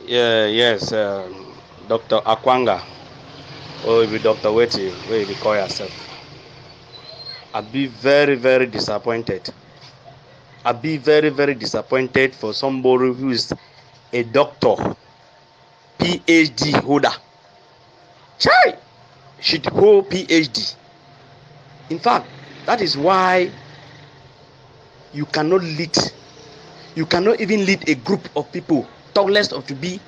Yeah, yes, Dr. Akwanga, or be Dr. Weti, where you call yourself. I'd be very, very disappointed. I'd be very, very disappointed for somebody who is a doctor, PhD holder. Chai! Should hold PhD. In fact, that is why you cannot lead. You cannot even lead a group of people, talk less of to be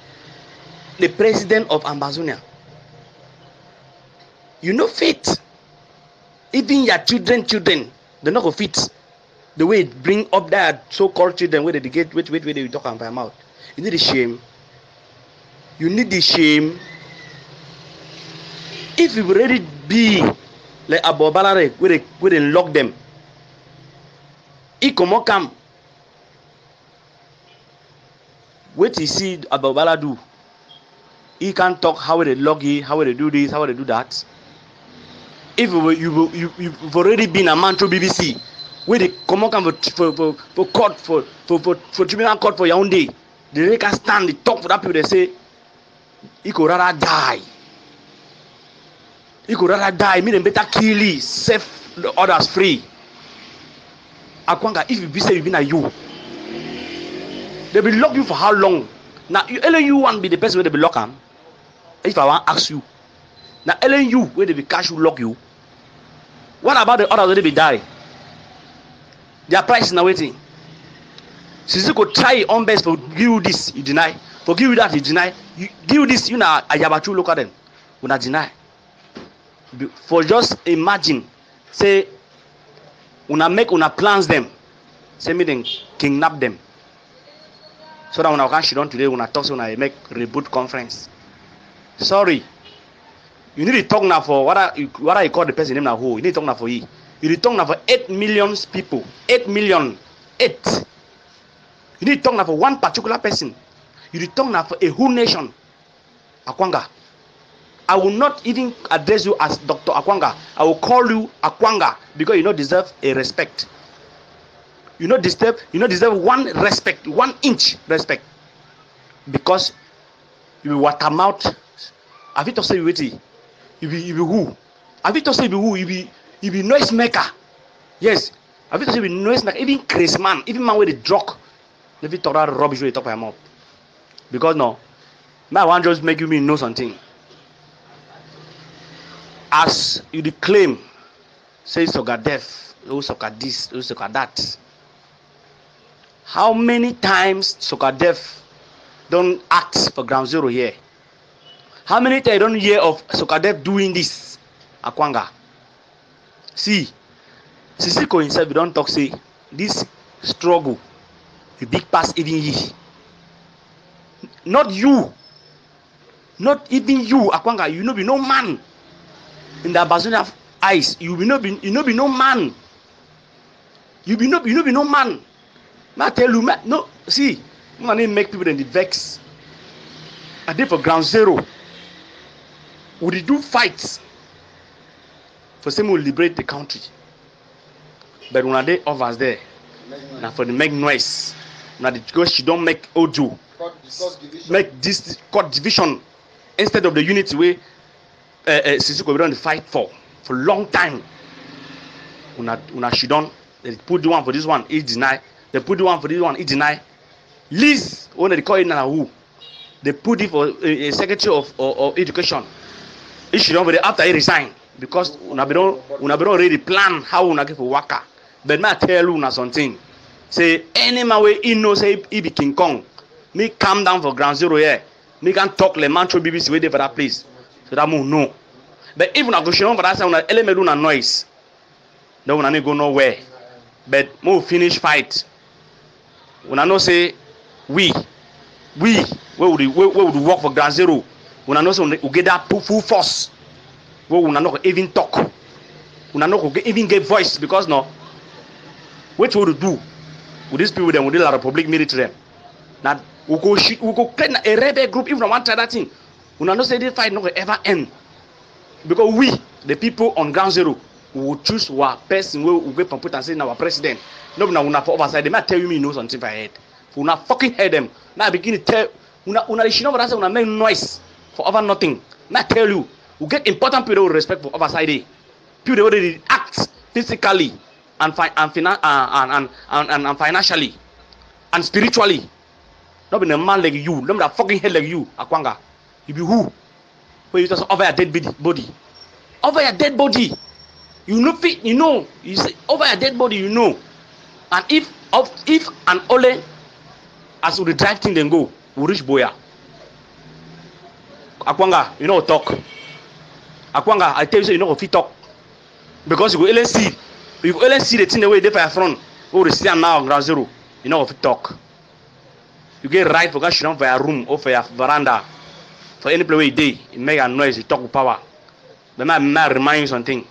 the president of Amazonia. You know fit. Even your children, they're not gonna fit. The way it bring up that so-called children where they get wait, where they talk and by mouth. You need the shame. You need the shame. If you already be like Abobalare where they lock them. Ikomo come. Wait to see Abobala do. He can talk how they log it, how they do this, how they do that. If you've already been a man to BBC, where they come for court for tribunal court for Yaoundé, they can stand, they talk for that people, they say, he could rather die. He could rather die, me them better kill you, set the others free. Akwanga, if you be say you been a you, they will lock you for how long? Now you want be the person where they will lock them. If I want to ask you, now you where they will catch you, lock you. What about the others where they will die? Their price is now waiting. Since you could try on best for give you this, you deny. For give you that, you deny. You give you this, you know, Ayabachu look at them. We not deny. For just imagine, say, una make una plans them, say me then kidnap them. So that when I can sit down today, when I talk, when I make reboot conference. Sorry, you need to talk now for what I call the person name now who. You need to talk now for you. You need to talk now for 8 million people. 8 million. 8. You need to talk now for one particular person. You need to talk now for a whole nation. Akwanga. I will not even address you as Dr. Akwanga. I will call you Akwanga because you don't deserve a respect. You don't deserve one respect, 1 inch respect. Because you will water mouth. Have you to say witty? You be who? Have you to say who? You be noise maker. Yes. Have you to say be noise maker? Even crazy man, even man with a drug. If you talk that rubbish where you talk by mouth. Because no, my one just make you me know something. As you claim, say Soga deaf, Soga this, Soga that. How many times Soga deaf don't act for Ground Zero here? How many times don't hear of Soga deaf doing this? Akwanga. See, Sisiko himself, we don't talk say this struggle, a big pass even he. Not you, not even you, Akwanga. You know be no man in the Amazonia eyes. You be no man. You be no man. I tell you, no. See, I'm gonna make people in the vex. I did for Ground Zero. Would they do fights for some will liberate the country? But when they offers there, now for the make noise, now because she don't make audio, make this court division instead of the unity way. Sisiko we don't fight for long time. Una she don't. They put the one for this one, he deny. They put the one for this one, he deny. Liz, when they call it now who? They put it for a secretary of education. He should not be after he resign because una be don't already plan how una get for waka. But me tell you una something. Say any man way he know say he be King Kong. Me calm down for Ground Zero here. Me can talk le man through BBC way there for that place. So that move no. But if una go show for that say una element una noise. Then una need go nowhere. But move finish fight. Una know say we where would work for Ground Zero. Una know say we get that full force. Where una not even talk. Una not even get voice because no. What would do with these people then with the Republic military? Now we go create a rebel group if we want to try that thing. We not say this fight not going ever end because we the people on Ground Zero we will choose our person we will put and say our president. No, we not for oversight. They might tell you me know something for head. We not fucking hear them. Now I begin to tell Una should not una make noise for over nothing. I tell you, we get important people with respect for overside. People that act physically and financially and spiritually. Not be a man like you, not a fucking head like you, Akwanga. You be who? Where you just over your dead body. Over your dead body. You know fit, you know. You say over your dead body, you know. And if and only as we drive thing then go, we reach Boya. Akwanga, you know talk. Akwanga, I tell you, so you know if you talk. Because you go only see. You only see the thing the way they for front. Oh, the see now ground zero. You know if you talk. You get right for God, for your room or for your veranda. For any place where you day, you make a noise, you talk with power. But I remind you something.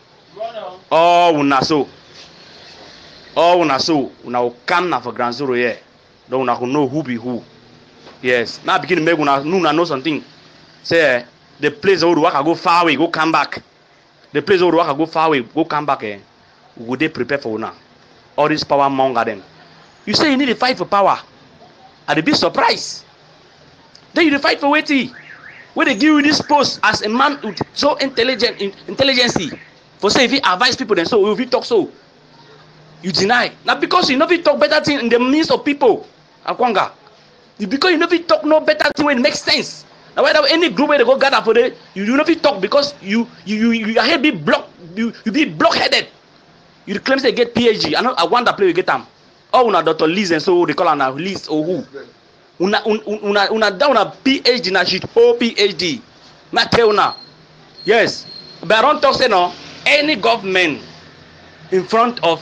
Oh, una so. Oh, una so. Una will come now for ground zero here. Don't know who be who. Yes. Now begin to make una know something. Say the place where work I go far away, go come back. The place where work I go far away, go come back. Would they prepare for una? All this power monger them. You say you need to fight for power. I'd be surprised. Then you fight for waiting. When they give you this post as a man with so intelligence. For say if you advise people then so if you talk so, you deny. Now because you know if you talk better thing in the midst of people, Akwanga. Because you know if you talk no better thing when it makes sense. Now whether any group where they go gather for the you know if you talk because you are be blocked, you be blockheaded. You claim they get PhD. I want to play you get them. Oh, una Dr. Liz and so they call her Liz or who? Una down a PhD na shit whole PhD. Na tell una. Yes. But I don't talk say no. Any government in front of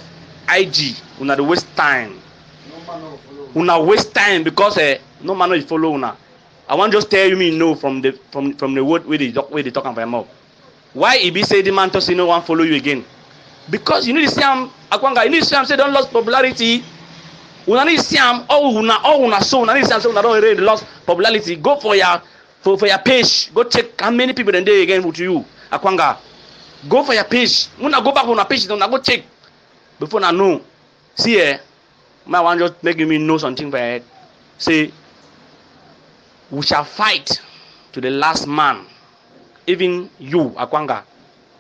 IG, una the waste time. Una waste time because no man will follow una. I want just tell you me no from the word where they talk about your mouth. Why it be say the man to say no one follow you again? Because you need to see him Akwanga, you need to see him say don't lose popularity. Una need to see him una so una need to see him say una don't already lost popularity. Go for your page. Go check how many people then they again with you. Akwanga. Go for your page. Una go back on your page, una go check. Before I know. See my one just making me know something for it. Say we shall fight to the last man. Even you, Akwanga,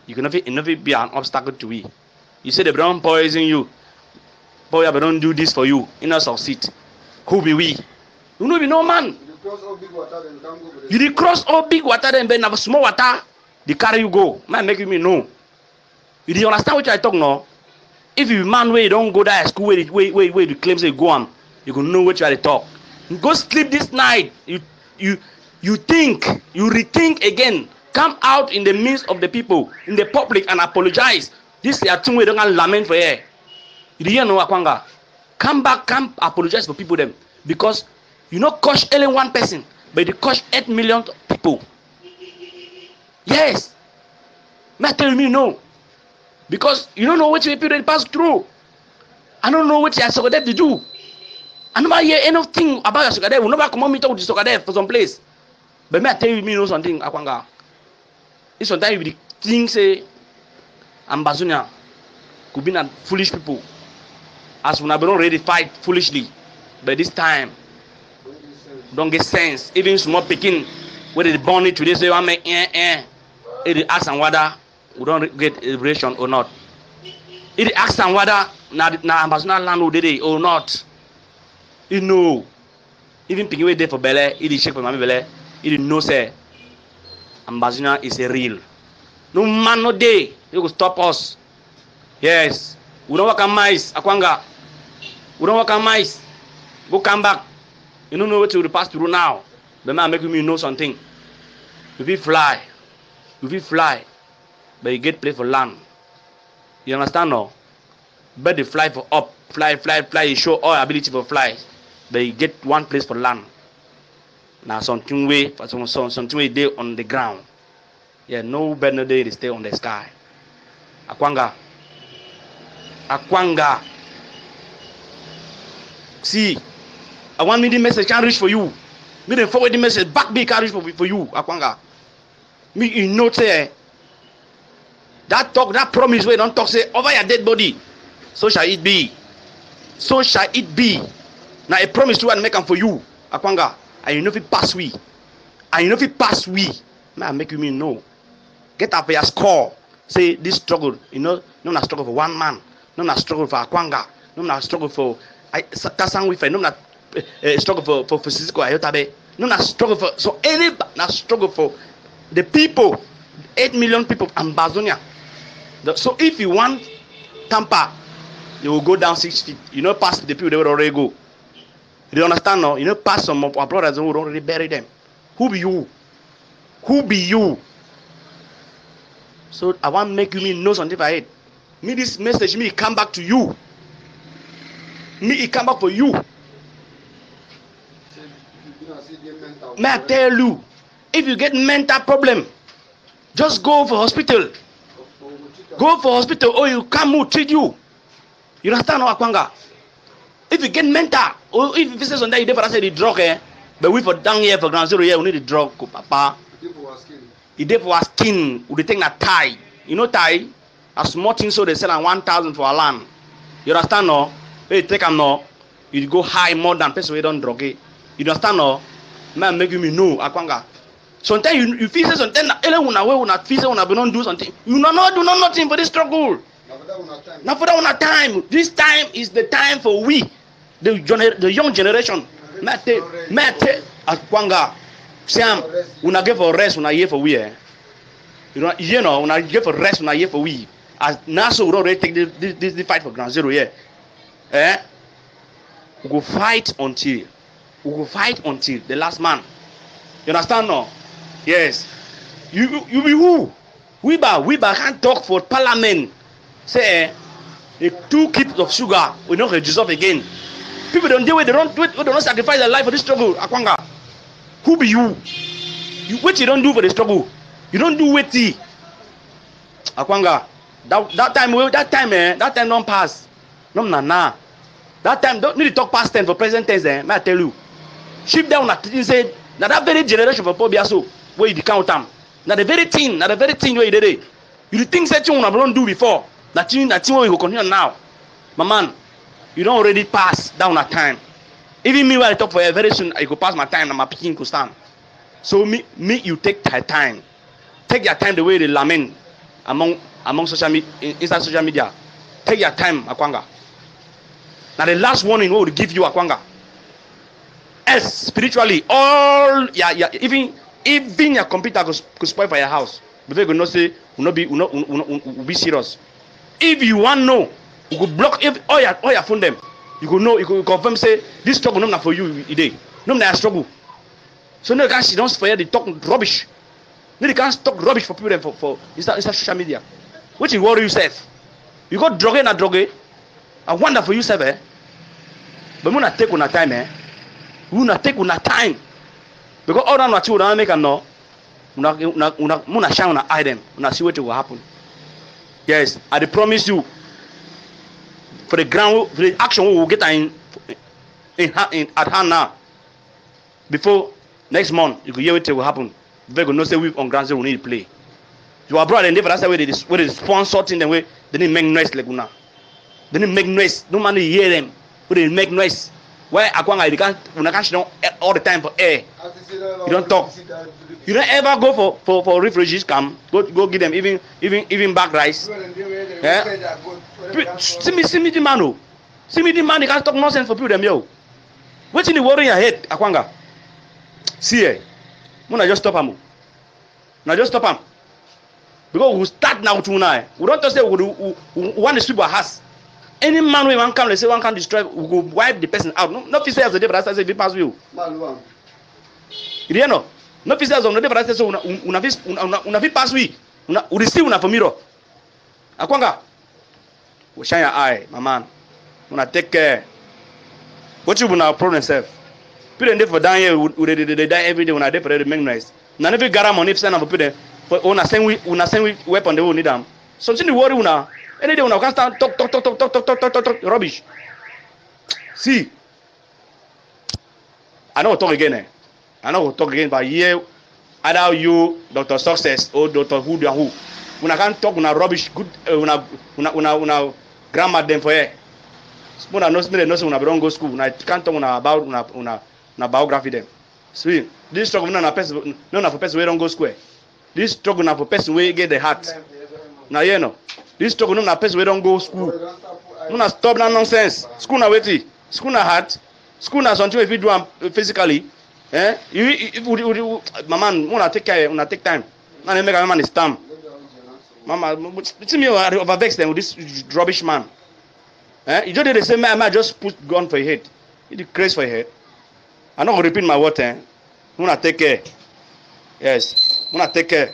you can never be an obstacle to me. You say they don't poison you. Boy, I don't do this for you. You not succeed. Who be we? You know be no man. You cross all big water then have small water. They carry you go. Man making me know. You do understand what I talk now? If you man where you don't go there school where you claim say go on, you gonna know what you are to talk. You go sleep this night. You think, you rethink again. Come out in the midst of the people, in the public and apologize. This is a thing we don't lament for here. You hear no Akwanga? Come back, come apologize for people them. Because you not coach only one person, but you coach 8 million people. Yes. Not tell me no. Because you don't know what people they pass through. I don't know what your Sokadef to do. I never hear anything about your Sokadef. We never come on me talk to Sokadef for some place. But may I tell you me know something, Akwanga. It's sometimes you think say Ambazonia could be not foolish people. As we have been already fight foolishly. But this time don't get sense. Even small picking where they born it today say I make it ask and whether we don't get liberation or not. It ask and whether na Ambazonia land or did or not. You know. Even picking way there for Bele, it is check for Mami Bele, it know say Ambazonia is a real. No man no day, you will stop us. Yes. We don't work on mice, Akwanga. We don't work on mice. Go come back. You don't know what you will pass through now. The man making me know something. You will fly. You will fly. But you get play for land. You understand now? But they fly for up. Fly. You show all ability for fly. But you get one place for land. Now something way they on the ground. Yeah, no better day they stay on the sky. Akwanga. See, I want me the message can reach for you. Me the forward the message back big can reach for you, Akwanga. Me you know say that talk, that promise where don't talk say over your dead body. So shall it be. So shall it be. Now a promise to and make them for you, Akwanga. and you know if it pass we, and you know if it pass we, man, make you mean no. Get up your score. Say this struggle, you know, not struggle for one man, not struggle for Akwanga, not struggle for Tasang Wife, not struggle for Cisco Ayotabe, not struggle for so any not struggle for the people, 8 million people of Ambazonia. So if you want Tampa, you will go down 6 feet. You know, past the people they would already go. You understand now? You know, past some of our brothers who would already bury them. Who be you? Who be you? So I want to make you know something I hate. Me this message, me come back to you. Me it come back for you. May I tell you, if you get mental problem, just go for hospital. Go for hospital or you come who treat you. You understand now, Akwanga? If you get mental, or if you say something, you never say the drug, but we for down here for ground zero here, we need the drug, papa. He did for our skin, we take a tie. You know tie? A small thing so they sell on 1,000 for a land. You understand no? Hey, take them no. You go high more than person we don't drug it. You understand no? Man make me know, Akwanga. Sometimes you feel something that una feel una don't do something. You do nothing for this struggle. Now for that una time. This time is the time for we, the young generation. Mate, Akwanga. Sam, una give for rest, una year for we. You know, una give for rest, una year for we. As Naso would already take this fight for ground zero here. We go fight until the last man. You understand no? Yes. You be who? We can't talk for parliament. Say the 2 kips of sugar will not dissolve again. People don't do it, they don't sacrifice their life for this struggle. Akwanga. Who be you? What you don't do for the struggle? You don't do what tea. Akwanga. That time don't pass. No nah. That time don't need to talk past tense for present tense. May I tell you? Shift down at say now that very generation for Pobia so where you count them. Now the very thing where you did it. You think that you don't do before. That you will continue now. My man, you don't already pass down that time. Even me when I talk for you very soon, I go pass my time and my picking could stand. So me you take your time. Take your time the way they lament among social media inside social media. Take your time, Akwanga. Now the last warning we will give you, Akwanga. Yes, spiritually, all even your computer could spoil for your house. Before you could not say, will be serious. If you want to know, you could block all your phone them. You could know, you could confirm, say, this struggle not for you today. No, not struggle. So no, you can't sit down for you, they talk rubbish. No, you can't talk rubbish for people for inside social media. Which is worry yourself. You got drug and drug. I wonder for yourself, but we not take on time, we not take on time. Because all that what you don't make a no. Una shine on eye them. Una see what will happen. Yes, I promise you. For the ground, for the action we will get at hand now. Before next month, you could hear what will happen. They will not say we on ground zero we need to play. You are brother and never that's the way they sponsor in the way they didn't make noise like una. They didn't make noise. No man hear them. But they make noise. Why Akwanga you can't all the time for air. You don't talk. You don't ever go for refugees camp. Go give them even bag rice. Yeah. See me the man. See me the man. You can't talk nonsense for people them yo. What's in the worry in your head, Akwanga? See Muna just stop him. Now just stop him. Because we start now to now. We don't just say we want to sweep our house. Any man we want come, let's say one can destroy, we go wipe the person out. No pieces of the day, but I say if it pass you. You know? No pieces of the day, but I say so una fit pass we. Una receive una for mirror. Akwanga. We shine your eye, my man. Una take care. What you wanna problem self? People dey for down here, they die every day when I dey for the make noise. Now never gather money send am for people. But una send we weapon they will need them. Something to worry una. Any day una can start talk rubbish. See. I know talk again. I know talk again, but here either you, Dr. Success or Dr. Who and who. Una can't talk una rubbish good una grammar them for here. Una knows me una don't go school. Una can't talk una about una biography them. See, this struggle na person, no na for person wey don go square. This struggle na for person wey get the heart. Na here no. This struggle no na person wey don go school. No na stop that nonsense. School na wetin? School na heart. School na something wey fit do am physically. Eh? My man, una take care, una take time. Now they make a man stamp. Mama, see me over vex them with this rubbish man. Eh? You just did the same man, I just put gun for your head. You did craze for your head. I'm not gonna repeat my word, eh? Una take care. Yes. Una take care.